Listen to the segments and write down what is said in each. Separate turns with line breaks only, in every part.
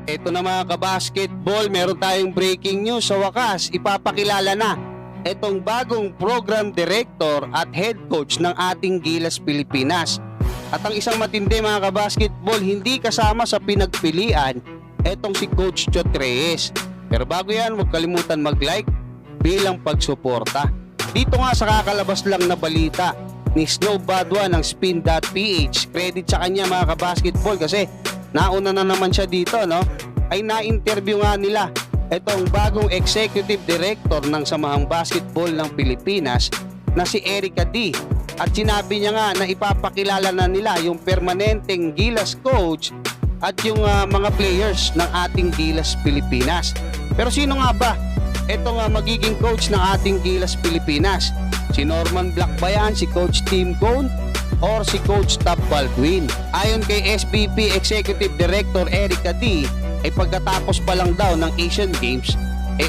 Ito na mga kabasketball, meron tayong breaking news. Sa wakas, ipapakilala na itong bagong program director at head coach ng ating Gilas Pilipinas. At ang isang matindi mga kabasketball, hindi kasama sa pinagpilian itong si Coach Chot Reyes. Pero bago yan, huwag kalimutan mag-like bilang pagsuporta. Dito nga sa kakalabas lang na balita ni Snow Badwa ng Spin.ph, credit sa kanya mga kabasketball kasi nauna na naman siya dito, no? Ay na-interview nga nila itong bagong executive director ng Samahang Basketball ng Pilipinas na si Erica D. At sinabi niya nga na ipapakilala na nila yung permanenteng Gilas coach at yung mga players ng ating Gilas Pilipinas. Pero sino nga ba ito nga magiging coach ng ating Gilas Pilipinas? Si Norman Black ba yan? Si Coach Tim Cone? Or si Coach Tab Baldwin? Ayon kay SBP Executive Director Erica D, ay pagkatapos pa lang daw ng Asian Games,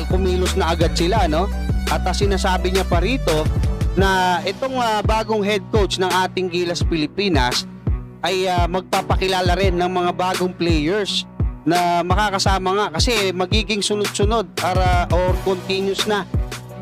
kumilos na agad sila, no? At sinasabi niya pa rito na itong bagong head coach ng ating Gilas Pilipinas ay magpapakilala rin ng mga bagong players na makakasama nga kasi magiging sunod-sunod or continuous na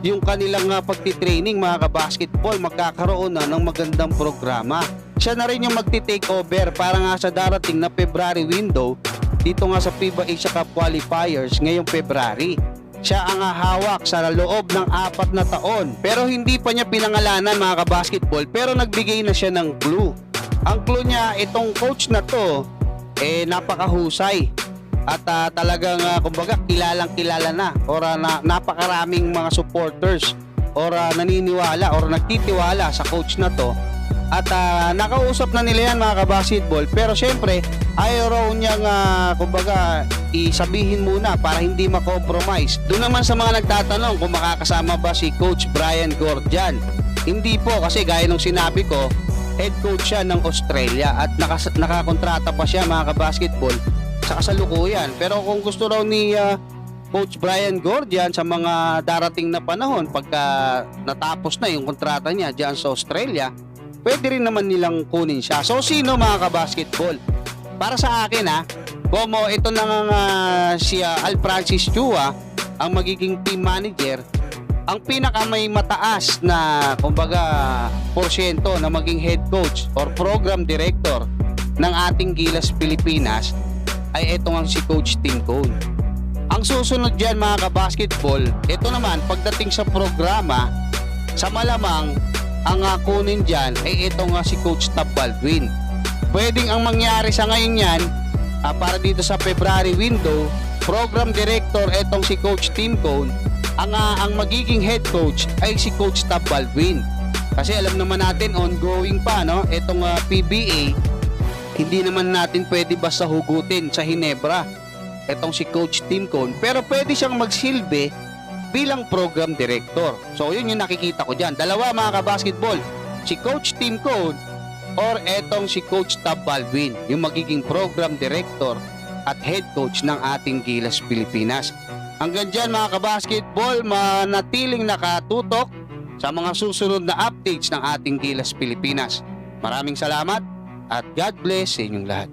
yung kanilang pagtitraining mga kabasketball. Magkakaroon na ng magandang programa. Siya na rin yung magti-take over para nga sa darating na February window dito nga sa FIBA Asia Cup Qualifiers ngayong February. Siya ang hawak sa loob ng 4 na taon. Pero hindi pa niya pinangalanan mga kabasketball, pero nagbigay na siya ng clue. Ang clue niya, itong coach na to napakahusay. At talagang kumbaga kilalang kilala na or napakaraming mga supporters or naniniwala or nagtitiwala sa coach na to. At nakausap na nila yan mga kabasketball, pero syempre ayaw raw niyang kumbaga isabihin muna para hindi makompromise. Doon naman sa mga nagtatanong kung makakasama ba si Coach Brian Gordian, hindi po, kasi gaya ng sinabi ko, head coach siya ng Australia at nakakontrata pa siya mga kabasketball sa kasalukuyan. Pero kung gusto raw ni Coach Brian Gordian sa mga darating na panahon pagka natapos na yung kontrata niya dyan sa Australia, pwede rin naman nilang kunin siya. So sino mga kabasketball? Para sa akin como ito na nga si Al Francis Chua ang magiging team manager, ang pinaka may mataas na kumbaga porsyento na maging head coach or program director ng ating Gilas Pilipinas ay ito nga si Coach Tim Cone. Ang susunod dyan mga kabasketball, ito naman pagdating sa programa, sa malamang ang kunin dyan ay ito nga si Coach Tab Baldwin. Pwedeng ang mangyari sa ngayon yan, para dito sa February window, program director itong si Coach Tim Cone, ang magiging head coach ay si Coach Tab Baldwin. Kasi alam naman natin ongoing pa, no? Itong PBA, hindi naman natin pwede basta hugutin sa Hinebra itong si Coach Tim Cone, pero pwede siyang magsilbi bilang program director. So yun yung nakikita ko dyan. Dalawa mga kabasketball, si Coach Tim Cone or etong si Coach Tab Baldwin, yung magiging program director at head coach ng ating Gilas Pilipinas. Hanggang dyan mga kabasketball, manatiling nakatutok sa mga susunod na updates ng ating Gilas Pilipinas. Maraming salamat at God bless sa inyong lahat.